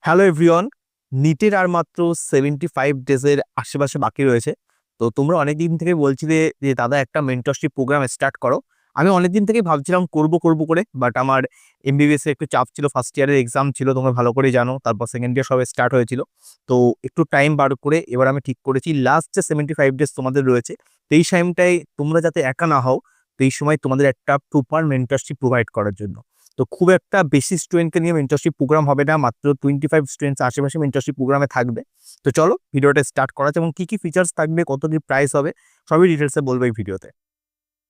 Hello everyone. নিটের আর মাত্র 75 ডেজের আশেপাশে বাকি রয়েছে। তো তোমরা অনেকদিন থেকে বলছিলে যে দাদা একটা মেন্টরশিপ প্রোগ্রাম স্টার্ট করো। আমি অনেকদিন থেকেই ভাবছিলাম করব করে, বাট আমার এমবিবিএস এর একটু চাপ ছিল, ফার্স্ট ইয়ারের এক্সাম ছিল, তোমরা ভালো করেই জানো, তারপর সেকেন্ড ইয়ার সবে স্টার্ট হয়েছিল। তো একটু টাইম বার করে এবার আমি ঠিক করেছি লাস্ট যে 75 ডেজ তোমাদের রয়েছে, তো এই টাইমটাই তোমরা যাতে একা না হও, তো এই সময় তোমাদের একটা প্রপার মেন্টরশিপ প্রোভাইড করার জন্য। তো খুব একটা বেশি স্টুডেন্টকে নিয়ে মেন্টরশিপ প্রোগ্রাম হবে না, মাত্র 25 স্টুডেন্টস আশেপাশে মেন্টরশিপ প্রোগ্রামে থাকবে। তো চলো ভিডিওটা স্টার্ট করা যাক এবং কি কি ফিচার্স থাকবে, কত কি প্রাইস হবে, সবই ডিটেলসে বলবো এই ভিডিওতে।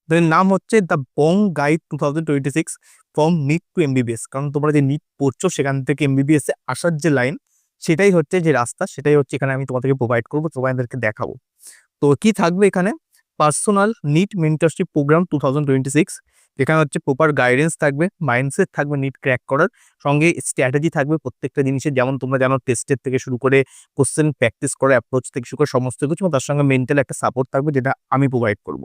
তো এর নাম হচ্ছে the Bong guide 2026 from NEET to MBBS. কারণ তোমরা যে নিট পড়ছো সেখান থেকে এমবিবিএস এ আসার যে লাইন, সেটাই হচ্ছে যে রাস্তা, সেটাই হচ্ছে এখানে আমি তোমাদেরকে প্রোভাইড করবো, তোমাদেরকে দেখাবো। তো কি থাকবে এখানে? পার্সোনাল নিট মেন্টরশিপ প্রোগ্রাম 2026, যেখানে হচ্ছে প্রপার গাইডেন্স থাকবে, মাইন্ডসেট থাকবে নিট ক্র্যাক করার, সঙ্গে স্ট্র্যাটেজি থাকবে প্রত্যেকটা জিনিসের, যেমন তোমরা জানো টেস্টের থেকে শুরু করে কোশ্চেন প্র্যাকটিস করার অ্যাপ্রোচ থেকে শুরু করে সমস্ত কিছু, এবং তার সঙ্গে মেন্টাল একটা সাপোর্ট থাকবে যেটা আমি প্রোভাইড করব।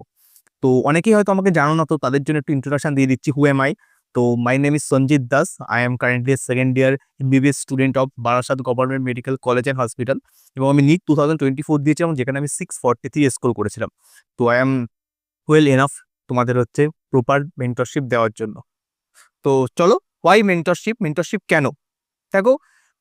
তো অনেকেই হয়তো আমাকে জানো না, তো তাদের জন্য একটু ইন্ট্রোডাকশন দিয়ে দিচ্ছি, হু এম আই। তো my name is Sanjit Das. I am currently second year MBBS student of Barasat government medical college and hospital, এবং আমি নিট 2024 দিয়েছিলাম, যেখানে আমি 643 স্কোর করেছিলাম। তো আই এম ওয়েল এনাফ তোমাদের হচ্ছে প্রপার মেন্টরশিপ দেওয়ার জন্য। তো চলো, ওয়াই মেন্টরশিপ? মেন্টরশিপ কেন? দেখো,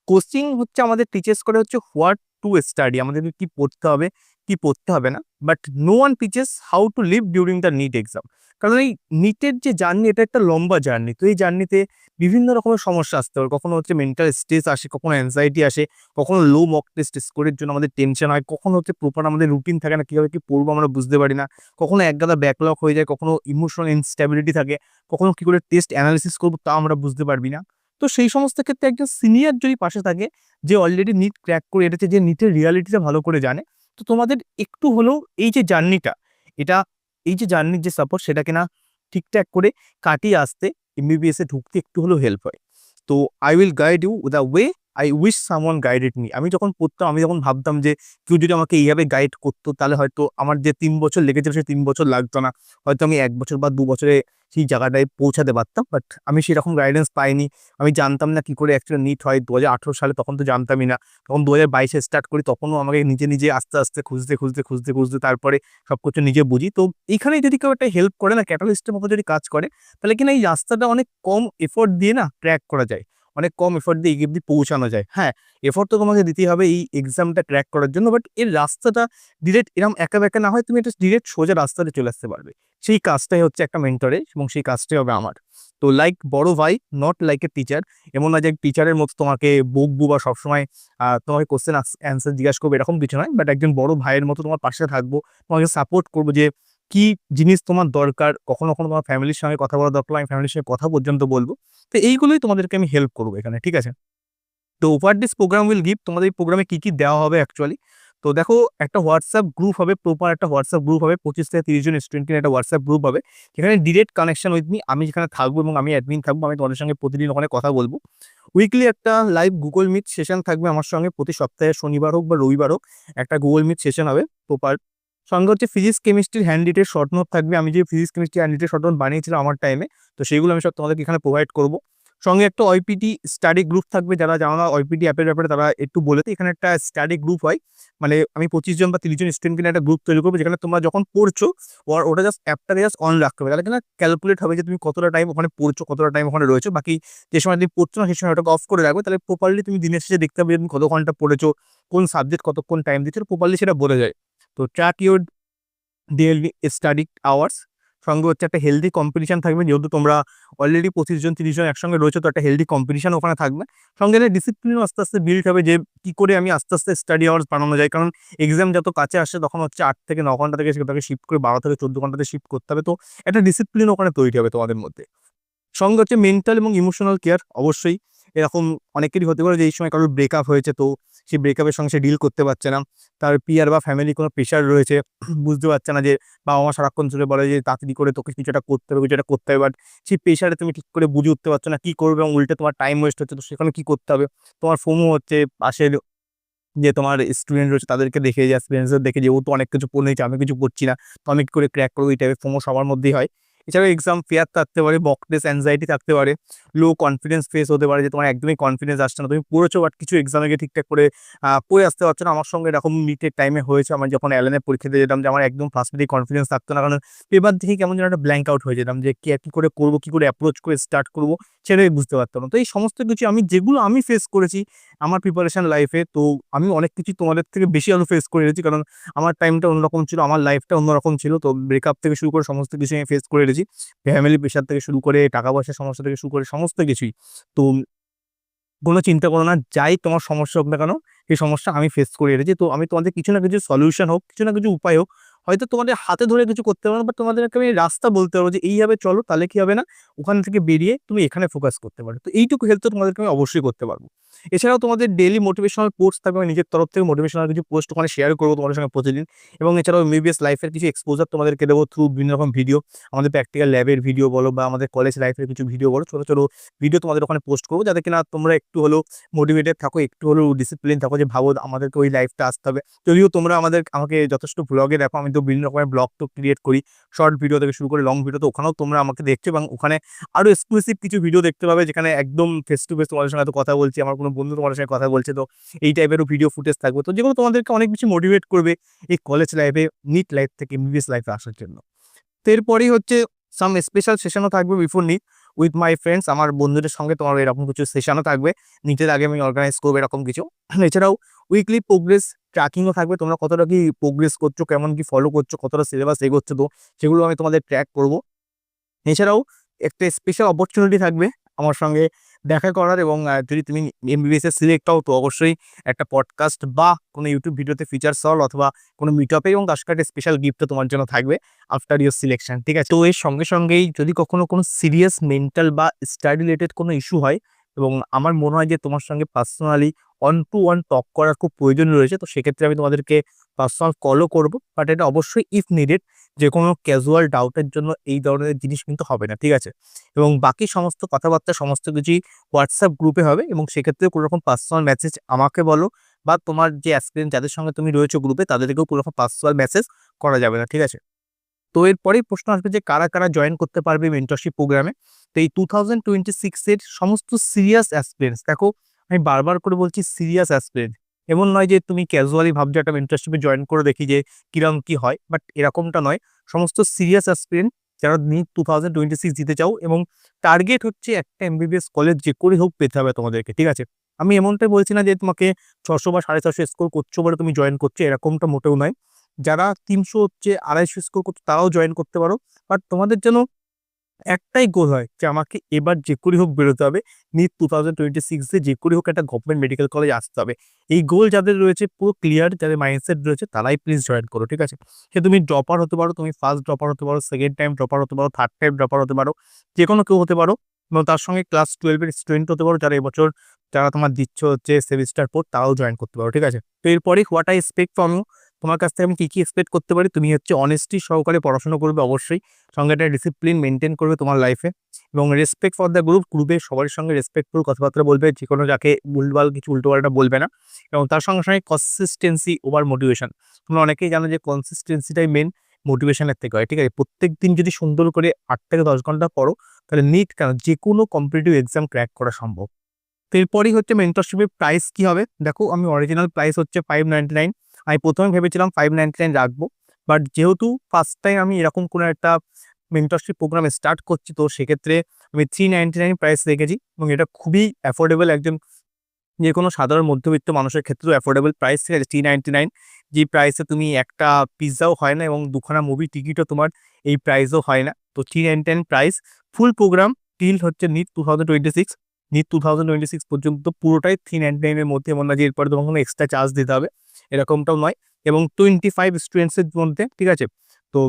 কোচিং হচ্ছে আমাদের টিচেস করে হচ্ছে হোয়াট টু স্টাডি, আমাদের কি পড়তে হবে কি পড়তে হবে না, but no one teaches how to live during the NEET exam. কারণ এই নিটের যে জার্নি, এটা একটা লম্বা জার্নি। তো এই জার্নিতে বিভিন্ন রকমের সমস্যা আসতে পারে, কখনো হচ্ছে মেন্টাল স্ট্রেস আসে, কখনো অ্যাংজাইটি আসে, কখনো লো মক টেস্ট স্কোরের জন্য আমাদের টেনশন হয়, কখনো হচ্ছে প্রপার আমাদের রুটিন থাকে না, কীভাবে কি পড়বো আমরা বুঝতে পারি না, কখনো একগাদা ব্যাকলগ হয়ে যায়, কখনো ইমোশনাল ইনস্ট্যাবিলিটি থাকে, কখনো কি করে টেস্ট অ্যানালিসিস করবো তা আমরা বুঝতে পারবি না। তো সেই সমস্ত ক্ষেত্রে একজন সিনিয়র যদি পাশে থাকে, যে অলরেডি নিট ক্র্যাক করে এসেছে, যে নিটের রিয়ালিটিটা ভালো করে জানে, তো তোমাদের একটু হলেও এই যে জার্নিটা, এটা এই যে জার্নির যে সাপোর্ট, সেটাকে না ঠিকঠাক করে কাটিয়ে আসতে, এমবিবিএস এ ঢুকতে একটু হলেও হেল্প হয়। তো I will guide you the way I wish someone guided me. আমি যখন পড়তাম, আমি যখন ভাবতাম যে কেউ যদি আমাকে এইভাবে গাইড করতো, তাহলে হয়তো আমার যে 3 বছর লেগেছে সে 3 বছর লাগতো না, হয়তো আমি 1 বছর বা 2 বছরে সেই জায়গাটায় পৌঁছাতে পারতাম। বাট আমি সেরকম গাইডেন্স পাইনি। আমি জানতাম না কি করে অ্যাকচুয়ালি নিট হয় 2018 সালে, তখন তো জানতামই না। তখন 2022-এ স্টার্ট করি, তখনও আমাকে নিজে নিজে আস্তে আস্তে খুঁজতে তারপরে সবকিছু নিজে বুঝি। তো এইখানে যদি কেউ একটা হেল্প করে না, ক্যাটালিস্টের মতো যদি কাজ করে, তাহলে কিনা এই রাস্তাটা অনেক কম এফোর্ট দিয়ে না ক্র্যাক করা যায়, অনেক কম এফোর্ট দিয়ে এগিয়ে অব্দি পৌঁছানো যায়। হ্যাঁ, এফোর্ট তো তোমাকে দিতেই হবে এই এক্সামটা ক্র্যাক করার জন্য, বাট এর রাস্তাটা ডিরেক্ট এরকম একা বেঁকা না হয়, তুমি একটা ডিরেক্ট সোজা রাস্তাতে চলে আসতে পারবে। সেই কাজটাই হচ্ছে একটা মেন্টরের, এবং সেই কাজটাই হবে আমার। তো লাইক বড় ভাই, নট লাইক এ টিচার। এমন না যে টিচারের মতো তোমাকে বকবো বা সবসময় তোমাকে কোশ্চেন অ্যান্সার জিজ্ঞাসা করবো, এরকম কিছু নয়। বাট একজন বড় ভাইয়ের মতো তোমার পাশে থাকবো, তোমাকে সাপোর্ট করবো, যে কি জিনিস তোমার দরকার, কখনো কখনো তোমার ফ্যামিলির সঙ্গে কথা বলা দরকার, আমি ফ্যামিলির সঙ্গে কথা পর্যন্ত বলবো। তো এইগুলোই তোমাদেরকে আমি হেল্প করবো এখানে, ঠিক আছে? তো over this programme will give, তোমাদের এই প্রোগ্রামে কি কি দেওয়া হবে অ্যাকচুয়ালি। তো দেখো, একটা হোয়াটসঅ্যাপ গ্রুপ হবে, প্রপার একটা হোয়াটসঅ্যাপ গ্রুপ হবে, 25 থেকে 30 জন স্টুডেন্টের একটা হোয়াটসঅ্যাপ গ্রুপ হবে, যেখানে ডিরেক্ট কানেকশন উইথ মি, আমি যেখানে থাকবো এবং আমি অ্যাডমিন থাকবো, আমি তোমাদের সঙ্গে প্রতিদিন ওখানে কথা বলবো। উইকলি একটা লাইভ গুগল মিট সেশন থাকবে আমার সঙ্গে, প্রতি সপ্তাহে শনিবার হোক বা রবিবার হোক একটা গুগল মিট সেশন হবে প্রপার। সঙ্গে হচ্ছে ফিজিক্স কেমিস্ট্রির হ্যান্ডিটের শর্ট নোট থাকবে, আমি যে ফিজিক্স কেমিস্ট্রি হ্যান্ডিটের শর্ট নোট বানিয়েছিলাম আমার টাইমে, তো সেগুলো আমি সব তোমাদেরকে এখানে প্রোভাইড করবো। সঙ্গে একটা ওইপিটি স্টাডি গ্রুপ থাকবে, যারা জানো না ওইপিটি অ্যাপের ব্যাপারে তারা একটু বলে। তো এখানে একটা স্টাডি গ্রুপ হয়, মানে আমি 25 জন বা 30 জন স্টুডেন্টকে নিয়ে একটা গ্রুপ তৈরি করবো, যেখানে তোমরা যখন পড়ছো ওটা জাস্ট অ্যাপটাকে জাস্ট অন রাখতে হবে, তাহলে কিনা ক্যালকুলেট হবে যে তুমি কতটা টাইম ওখানে পড়ছো, কতটা টাইম ওখানে রয়েছো। বাকি যে সময় তুমি পড়ছো না সেই সময় ওটাকে অফ করে রাখবে, তাহলে প্রপারলি তুমি দিনের শেষে দেখতে পাবে তুমি কত ঘন্টা পড়েছো, কোন সাবজেক্ট কতক্ষণ টাইম দিচ্ছো, প্রপারলি সেটা বলে যায়। তো track your daily study hours. সঙ্গে হচ্ছে একটা হেলদি কম্পিটিশন থাকবে, যেহেতু তোমরা অলরেডি 25 জন 30 জন একসঙ্গে রয়েছে, তো একটা হেলদি কম্পিটিশন ওখানে থাকবে। সঙ্গে একটা ডিসিপ্লিনও আস্তে আস্তে বিল্ড হবে, যে কি করে আমি আস্তে আস্তে স্টাডি আওয়ার্স বানানো যায়। কারণ এক্সাম যত কাছে আসে তখন হচ্ছে 8 থেকে 9 ঘন্টা থেকে সেটাকে শিফট করে 12 থেকে 14 ঘন্টাতে শিফট করতে হবে। তো একটা ডিসিপ্লিন ওখানে তৈরি হবে তোমাদের মধ্যে। সঙ্গে হচ্ছে মেন্টাল এবং ইমোশনাল কেয়ার। অবশ্যই এরকম অনেকেরই হতে পারে যে এই সময় কারোর ব্রেকআপ হয়েছে, তো সেই ব্রেকআপের সঙ্গে সে ডিল করতে পারছে না, তার পিয়ার বা ফ্যামিলি কোনো প্রেশার রয়েছে, বুঝতে পারছে না, যে বাবা মা সারাক্ষণ চলে বলে যে তাড়াতাড়ি করে তোকে কিছু একটা করতে হবে, কিছু একটা করতে হবে, বাট সেই প্রেশারে তুমি ঠিক করে বুঝে উঠতে পারছো না কি করবে, এবং উল্টে তোমার টাইম ওয়েস্ট হচ্ছে। তো সেখানে কি করতে হবে? তোমার ফোমো হচ্ছে, পাশের যে তোমার স্টুডেন্ট রয়েছে তাদেরকে দেখে, যে এক্সপিরিয়েন্স দেখে, যে ও তো অনেক কিছু পড়ে নিয়েছে, আমি কিছু পড়ছি না, তো আমি কি করে ক্র্যাক করবো, এই টাইপের ফোমো সবার মধ্যেই হয়। এছাড়াও এক্সাম ফেয়ার থাকতে পারে, মক টেস্ট অ্যাংজাইটি থাকতে পারে, লো কনফিডেন্স ফেস হতে পারে যে তোমার একদমই কনফিডেন্স আসছে না, তুমি পড়েছো বাট কিছু এক্সামে গিয়ে ঠিকঠাক করে পড়ে আসতে পারছো না। আমার সঙ্গে এরকম নিটের টাইমে হয়েছে, আমার যখন অ্যালেনের পরীক্ষা দিয়ে যেতাম যে আমার একদম ফার্স্ট মিনিটে কনফিডেন্স থাকতো না, কারণ পেপার দেখে কেমন যেন একটা ব্ল্যাঙ্ক আউট হয়ে যেতাম যে কি করে করবো, কি করে অ্যাপ্রোচ করে স্টার্ট করবো সেটাই বুঝতে পারতাম না। তো এই সমস্ত কিছু যেগুলো আমি ফেস করেছি আমার প্রিপারেশন লাইফে, তো আমি অনেক কিছু তোমাদের থেকে বেশি আরো ফেস করে এসেছি, কারণ আমার টাইমটা অন্যরকম ছিল, আমার লাইফটা অন্যরকম ছিল। তো ব্রেকআপ থেকে শুরু করে সমস্ত কিছু আমি ফেস করে এসেছি, ফ্যামিলি প্রেশার থেকে শুরু করে টাকা পয়সার সমস্যা থেকে শুরু করে সমস্ত কিছুই। তো কোনো চিন্তা করো না, যাই তোমার সমস্যা হোক না কেন, এই সমস্যা আমি ফেস করে এসেছি। তো আমি তোমাদের কিছু না কিছু সলিউশন হোক, কিছু না কিছু উপায় হোক, হয়তো তোমাদের হাতে ধরে কিছু করতে পারবো না, বাট তোমাদেরকে আমি রাস্তা বলতে পারবো যে এইভাবে চলো, তাহলে কি হবে না, ওখান থেকে বেরিয়ে তুমি এখানে ফোকাস করতে পারো। তো এইটুকু হেল্প তো তোমাদেরকে আমি অবশ্যই করতে পারবো। এছাড়াও তোমাদের ডেইলি মোটিভেশনাল পোস্ট থাকবে, আমি নিজের তরফ থেকে মোটিভেশনাল কিছু পোস্ট ওখানে শেয়ার করবো তোমাদের সঙ্গে প্রতিদিন। এবং এছাড়াও এমবিবিএস লাইফের কিছু এক্সপোজার তোমাদেরকে দেবো থ্রু বিভিন্ন রকম ভিডিও, আমাদের প্র্যাকটিক্যাল ল্যাবের ভিডিও বলো বা আমাদের কলেজ লাইফের কিছু ভিডিও বলো, ছোটো ছোটো ভিডিও তোমাদের ওখানে পোস্ট করবো, যাতে কিনা তোমরা একটু হলেও মোটিভেটেড থাকো, একটু হলেও ডিসিপ্লিন থাকো যে ভাবো আমাদেরকে ওই লাইফটা আসতে হবে। যদিও তোমরা আমাকে যথেষ্ট ব্লগে দেখো, আমি তো বিভিন্ন রকমের ব্লগ তো ক্রিয়েট করি, শর্ট ভিডিও থেকে শুরু করে লং ভিডিও, তো ওখানেও তোমরা আমাকে দেখছো এবং ওখানে আরও এক্সক্লুসিভ কিছু ভিডিও দেখতে পাবে, যেখানে একদম ফেস টু ফেস তোমাদের সঙ্গে তো কথা বলছি, আমার কোনো বন্ধু তোমাদের সঙ্গে কথা বলছে, তো এই টাইপেরও ভিডিও ফুটেজ থাকবে, তো যেগুলো তোমাদেরকে অনেক বেশি মোটিভেট করবে এই কলেজ লাইফে, নিট লাইফ থেকে এমবিবিএস লাইফে আসার জন্য। তো এরপরেই হচ্ছে সাম স্পেশাল সেশনও থাকবে before NEET with my friends, আমার বন্ধুদের সঙ্গে তোমার এরকম কিছু সেশনও থাকবে, নিটের আগে আমি অর্গানাইজ করবো এরকম কিছু। এছাড়াও উইকলি প্রোগ্রেস ট্র্যাকিংও থাকবে, তোমরা কতটা কি প্রোগ্রেস করছো, কেমন কি ফলো করছো, কতটা সিলেবাস এগোচ্ছে, তো সেগুলো আমি তোমাদের ট্র্যাক করবো। এছাড়াও একটা স্পেশাল অপরচুনিটি থাকবে আমার সঙ্গে দেখা করার, এবং যদি তুমি এমবিবিএস এ সিলেক্ট হও তো অবশ্যই একটা পডকাস্ট বা কোনো ইউটিউব ভিডিওতে ফিচার হল অথবা কোনো মিটআপে, এবং তার সাথে স্পেশাল গিফটও তোমার জন্য থাকবে আফটার ইউর সিলেকশন, ঠিক আছে? তো এর সঙ্গে সঙ্গেই যদি কখনো কোনো সিরিয়াস মেন্টাল বা স্টাডি রিলেটেড কোনো ইস্যু হয়, এবং আমার মনে হয় যে তোমার সঙ্গে পার্সোনালি ওয়ান টু ওয়ান টক করার খুব প্রয়োজন রয়েছে, তো সেক্ষেত্রে আমি তোমাদেরকে পার্সোনাল কলও করবো, বাট এটা অবশ্যই ইফ নিডেড, যে কোনো ক্যাজুয়াল ডাউটের জন্য এই ধরনের জিনিস কিন্তু হবে না, ঠিক আছে? এবং বাকি সমস্ত কথাবার্তা সমস্ত কিছুই হোয়াটসঅ্যাপ গ্রুপে হবে, এবং সেক্ষেত্রে কোনো রকম পার্সোনাল মেসেজ আমাকে বলো বা তোমার যে অ্যাসপিরেন্ট যাদের সঙ্গে তুমি রয়েছো গ্রুপে তাদেরকেও কোনো রকম পার্সোনাল মেসেজ করা যাবে না, ঠিক আছে? তো এরপরেই প্রশ্ন আসবে যে কারা কারা জয়েন করতে পারবে মেন্টরশিপ প্রোগ্রামে। তো এই 2026 এর সমস্ত সিরিয়াস অ্যাসপিরেন্টস, দেখো আমি বারবার করে বলছি সিরিয়াস অ্যাসপিরেন্ট, এমন নয় যে তুমি ক্যাজুয়ালি ভাবছো একটা মেন্টরশিপে জয়েন করে দেখি যে কিরম কি হয়, বাট এরকমটা নয়। সমস্ত সিরিয়াস অ্যাসপিরেন্ট যারা নিট 2026 দিতে চাও, এবং টার্গেট হচ্ছে একটা এমবিবিএস কলেজ যে করে হোক পেতে হবে তোমাদেরকে, ঠিক আছে? আমি এমনটাই বলছি না যে তোমাকে 600 বা 450 স্কোর করছো বলে তুমি জয়েন করছো, এরকমটা মোটেও নয়। যারা 300 হচ্ছে 250 স্কোর করছো তারাও জয়েন করতে পারো, বাট তোমাদের যেন একটাই গোল হয় যে আমাকে এবার যে করে হোক বেরোতে হবে, নিট 2026 যে করে হোক একটা গভর্নমেন্ট মেডিকেল কলেজ আসতে হবে। এই গোল যাদের রয়েছে পুরো ক্লিয়ার, যাদের মাইন্ডসেট রয়েছে, তারাই প্লিজ জয়েন করো, ঠিক আছে? সে তুমি ড্রপার হতে পারো, তুমি ফার্স্ট ড্রপার হতে পারো, সেকেন্ড টাইম ড্রপার হতে পারো, থার্ড টাইম ড্রপার হতে পারো, যে কোনো কেউ হতে পারো, এবং তার সঙ্গে ক্লাস 12 এর স্টুডেন্ট হতে পারো, যারা এবছর যারা তোমার দিচ্ছ হচ্ছে সেমিস্টার 4, তারাও জয়েন করতে পারো, ঠিক আছে? তো এরপরে what I expect from you, তোমার কাছ থেকে আমি কি এক্সপেক্ট করতে পারি, তুমি হচ্ছে অনেস্টি সহকারে পড়াশোনা করবে অবশ্যই, সঙ্গে একটা ডিসিপ্লিন মেনটেন করবে তোমার লাইফে, এবং রেসপেক্ট ফর দ্য গ্রুপ, গ্রুপে সবার সঙ্গে রেসপেক্টফুল কথাবার্তা বলবে, যে কোনো যাকে ভুলভাল কিছু উল্টোপাল্টা বলবে না, এবং তার সঙ্গে সঙ্গে কনসিস্টেন্সি ওভার মোটিভেশন। তোমরা অনেকেই জানো যে কনসিস্টেন্সিটাই মেন মোটিভেশনের থেকে হয়, ঠিক আছে? প্রত্যেক দিন যদি সুন্দর করে 8 থেকে 10 ঘন্টা পড়ো, তাহলে নিট কেন যে কোনো কম্পিটিটিভ এক্সাম ক্র্যাক করা সম্ভব। তো এরপরই হচ্ছে মেন্টরশিপের প্রাইস কি হবে, দেখো আমি অরিজিনাল প্রাইস হচ্ছে 599, আমি প্রথমে ভেবেছিলাম 599 রাখবো, বাট যেহেতু ফার্স্ট টাইম আমি এরকম কোনো একটা মেন্টরশিপ প্রোগ্রাম স্টার্ট করছি, তো সেক্ষেত্রে আমি 399 প্রাইস রেখেছি, এবং এটা খুবই অ্যাফোর্ডেবল, একজন যে কোনো সাধারণ মধ্যবিত্ত মানুষের ক্ষেত্রেও অ্যাফোর্ডেবল প্রাইস, ঠিক আছে? 399, যে প্রাইসে তুমি একটা পিৎজাও হয় না, এবং দুখানা মুভি টিকিটও তোমার এই প্রাইসও হয় না। তো 399 প্রাইস, ফুল প্রোগ্রাম টিল হচ্ছে নিট 2026, নিট 2026 পর্যন্ত পুরোটাই 399 এর মধ্যে, এমন না যে এরপরে তোমার কোনো এক্সট্রা চার্জ দিতে হবে, এরকমটাও নয়। এবং 25 স্টুডেন্টসের মধ্যে, ঠিক আছে? তো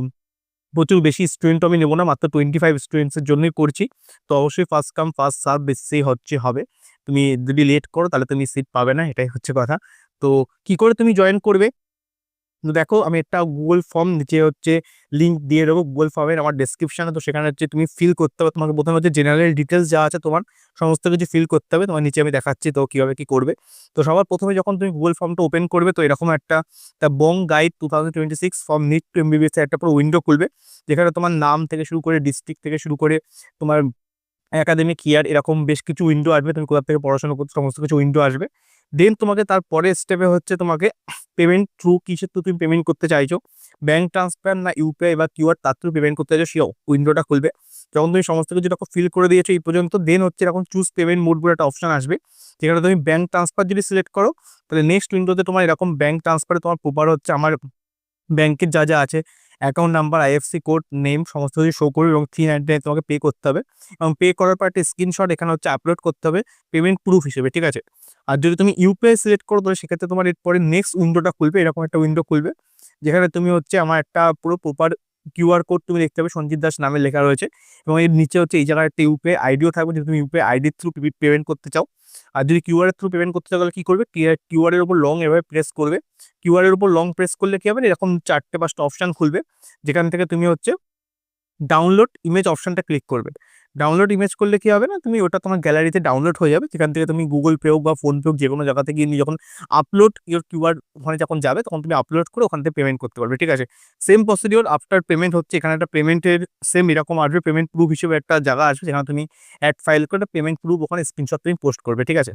প্রচুর বেশি স্টুডেন্ট আমি নেবো না, মাত্র 25 স্টুডেন্টসের জন্যই করছি। তো অবশ্যই ফার্স্ট কাম ফার্স্ট সার্ভ বেসিসেই হচ্ছে হবে। তুমি যদি লেট করো তাহলে তুমি সিট পাবে না, এটাই হচ্ছে কথা। তো কি করে তুমি জয়েন করবে? তো দেখো আমি একটা গুগল ফর্ম নিচে হচ্ছে লিঙ্ক দিয়ে দেবো গুগল ফর্মের আমার ডেসক্রিপশনে। তো সেখানে হচ্ছে তুমি ফিল করতে হবে, তোমাকে প্রথমে হচ্ছে জেনারেল ডিটেলস যা আছে তোমার সমস্ত কিছু ফিল করতে হবে। তোমার নিচে আমি দেখাচ্ছি তো কীভাবে কী করবে। তো সবার প্রথমে যখন তুমি গুগল ফর্মটা ওপেন করবে তো এরকম একটা bong guide 2026 from NEET to MBBS একটা পুরো উইন্ডো খুলবে, যেখানে তোমার নাম থেকে শুরু করে ডিস্ট্রিক্ট থেকে শুরু করে তোমার একাডেমিক ইয়ার এরকম বেশ কিছু উইন্ডো আসবে, তুমি কোথা থেকে পড়াশোনা করছো সমস্ত কিছু উইন্ডো আসবে। দেন তোমাকে তারপরে স্টেপে হচ্ছে তোমাকে পেমেন্ট থ্রু কিসের থ্রু তুমি পেমেন্ট করতে চাইছো, ব্যাঙ্ক ট্রান্সফার না ইউপিআই বা কিউআর তার থ্রু পেমেন্ট করতে চাইছো, সেই উইন্ডোটা খুলবে। যখন তুমি সমস্ত কিছু যখন ফিল করে দিয়েছো এই পর্যন্ত, দেন হচ্ছে এরকম চুজ পেমেন্ট মোড বলে একটা অপশন আসবে, যেখানে তুমি ব্যাঙ্ক ট্রান্সফার যদি সিলেক্ট করো তাহলে নেক্সট উইন্ডোতে তোমার এরকম ব্যাঙ্ক ট্রান্সফারে তোমার প্রপার হচ্ছে আমার ব্যাংকের যা যা আছে account number, IFC code, name সমস্ত কিছু শো করবে এবং 399 তোমাকে পে করতে হবে। এবং পে করার পর একটা স্ক্রিনশট এখানে হচ্ছে আপলোড করতে হবে পেমেন্ট প্রুফ হিসেবে, ঠিক আছে। আর যদি তুমি ইউপিআই সিলেক্ট করো তাহলে সেক্ষেত্রে তোমার এরপরে নেক্সট উইন্ডোটা খুলবে, এরকম একটা উইন্ডো খুলবে, যেখানে তুমি হচ্ছে আমার একটা পুরো প্রপার কিউআর কোড তুমি দেখতে পাবে সঞ্জিত দাস নামে লেখা রয়েছে, এবং এর নিচে হচ্ছে এই জায়গায় একটা ইউপিআই আইডিও থাকবে যদি তুমি ইউপিআই আইডির থ্রু পেমেন্ট করতে চাও। আর যদি কিউআর এর থ্রু পেমেন্ট করতে চাও তাহলে কী করবে, কিউআর এর উপর লং এভাবে প্রেস করবে, কিউআর এর উপর লং প্রেস করলে কি হবে এরকম 4-5টা অপশান খুলবে, যেখান থেকে তুমি হচ্ছে ডাউনলোড ইমেজ অপশনটা ক্লিক করবে। ডাউনলোড ইমেজ করলে কি হবে না, তুমি ওটা তোমার গ্যালারিতে ডাউনলোড হয়ে যাবে, যেখান থেকে তুমি গুগল পে হোক বা ফোনপে হোক যে কোনো জায়গা থেকে নিয়ে যখন আপলোড ইউর কিউআর ওখানে যখন যাবে তখন তুমি আপলোড করে ওখান থেকে পেমেন্ট করতে পারবে, ঠিক আছে। সেম প্রসিডিওর আফটার পেমেন্ট হচ্ছে, এখানে একটা পেমেন্টের সেম এরকম আসবে, পেমেন্ট প্রুফ হিসেবে একটা জায়গা আসবে যেখানে তুমি অ্যাড ফাইল করে পেমেন্ট প্রুফ ওখানে স্ক্রিনশট তুমি পোস্ট করবে, ঠিক আছে।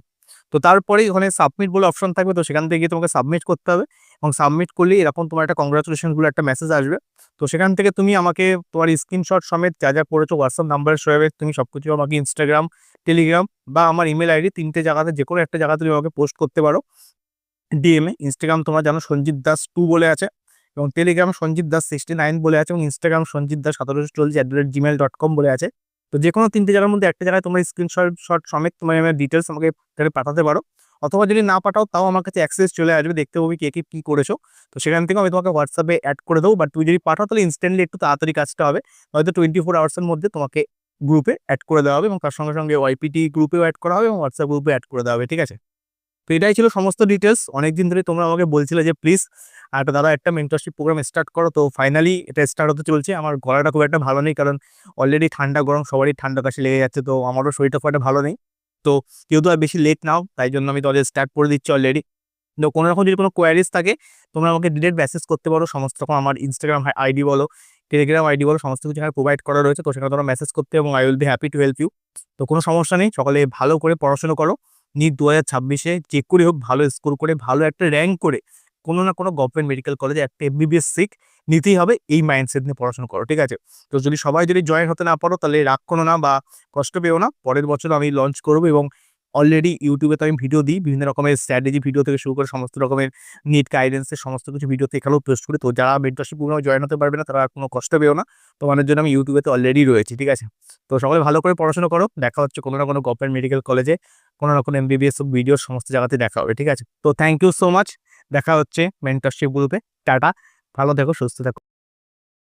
তো তারপরেই ওখানে সাবমিট বলে অপশন থাকবে, তো সেখান থেকে গিয়ে তোমাকে সাবমিট করতে হবে, এবং সাবমিট করলে এরকম তোমার একটা কংগ্রাচুলেশন বলে একটা মেসেজ আসবে। তো সেখান থেকে তুমি আমাকে তোমার স্ক্রিনশট সমেত যা যা করেছো হোয়াটসঅ্যাপ নাম্বারে শোয়াবে তুমি সব কিছু আমাকে ইনস্টাগ্রাম, টেলিগ্রাম বা আমার ইমেল আইডি 3টে জায়গাতে যে কোনো একটা জায়গাতে তুমি আমাকে পোস্ট করতে পারো ডিএমএ। ইনস্টাগ্রাম তোমার জানো সঞ্জিত দাস 2 বলে আছে, এবং টেলিগ্রাম সঞ্জিত দাস 69 বলে আছে, এবং ইনস্টাগ্রাম সঞ্জিত দাস 1740@gmail.com বলে আছে। তো যে কোনো 3টে জায়গার মধ্যে একটা জায়গায় তোমার স্ক্রিনশট সমেত তোমার ডিটেলস আমাকে পাঠাতে পারো, অথবা যদি না পাঠাও তাও আমার কাছে অ্যাক্সেস চলে আসবে, দেখতে পাবি কে কী করেছো। তো সেখান থেকে আমি তোমাকে হোয়াটসঅ্যাপে অ্যাড করে দেবো, বাট তুমি যদি পাঠাও তাহলে ইনস্ট্যান্টলি একটু তাড়াতাড়ি কাজটা হবে, হয়তো 24 আওয়ার্সের মধ্যে তোমাকে গ্রুপে অ্যাড করে দেওয়া হবে, এবং তার সঙ্গে সঙ্গে ওয়াইপিটি গ্রুপেও অ্যাড করা হবে এবং হোয়াটসঅ্যাপ গ্রুপে অ্যাড করে দেওয়া হবে, ঠিক আছে। তো এটাই ছিল সমস্ত ডিটেলস। অনেকদিন ধরে তোমরা আমাকে বলছিলে যে প্লিজ একটা দাদা একটা মেন্টরশিপ প্রোগ্রাম স্টার্ট করো, তো ফাইনালি এটা স্টার্ট হতে চলছে। আমার গলাটা খুব একটা ভালো নেই, কারণ অলরেডি ঠান্ডা গরম সবারই ঠান্ডা কাশি লেগে যাচ্ছে, তো আমারও শরীরটা খুব একটা ভালো নেই। তো কেউ তো আর বেশি লেট নাও, তাই জন্য আমি তোমাদের স্টার্ট করে দিচ্ছি অলরেডি। তো কোনো রকম যদি কোনো কোয়ারিজ থাকে তোমরা আমাকে ডিরেক্ট মেসেজ করতে পারো, সমস্ত রকম আমার ইনস্টাগ্রাম আইডি বলো, টেলিগ্রাম আইডি বলো, সমস্ত কিছু এখানে প্রোভাইড করা রয়েছে, তো সেখানে তোমরা মেসেজ করতে এবং I will be happy to help you. তো কোনো সমস্যা নেই, সকালে ভালো করে পড়াশোনা করো, নিট 2026-এ যে করে হোক ভালো স্কোর করে ভালো একটা র্যাঙ্ক করে কোনো না কোনো গভর্নমেন্ট মেডিকেল কলেজে একটা এমবিবিএস সিট নিতেই হবে, এই মাইন্ডসেট নিয়ে পড়াশোনা করো, ঠিক আছে। তো যদি সবাই যদি জয়েন হতে না পারো তাহলে রাগ করো না বা কষ্ট পেও না, পরের বছর আমি লঞ্চ করবো, এবং অলরেডি ইউটিউবে তো আমি ভিডিও দিই, বিভিন্ন রকমের স্ট্র্যাটেজি ভিডিও থেকে শুরু করে সমস্ত রকমের নিট গাইডেন্সের সমস্ত কিছু ভিডিওতে এখানেও পোস্ট করি। তো যারা মেন্টরশিপ প্রোগ্রামে জয়েন হতে পারবে না তারা আর কোনো কষ্ট পেও না, তোমাদের জন্য আমি ইউটিউবেতে অলরেডি রয়েছি, ঠিক আছে। তো সকলে ভালো করে পড়াশোনা করো, দেখা হচ্ছে কোনো না কোনো গভর্নমেন্ট মেডিকেল কলেজে, কোনো না কোনো এমবিবিএস ভিডিও সমস্ত জায়গাতে দেখা হবে, ঠিক আছে। তো থ্যাংক ইউ সো মাচ, দেখা হচ্ছে মেন্টরশিপ গ্রুপে, টাটা, ভালো থেকো সুস্থ থাকো।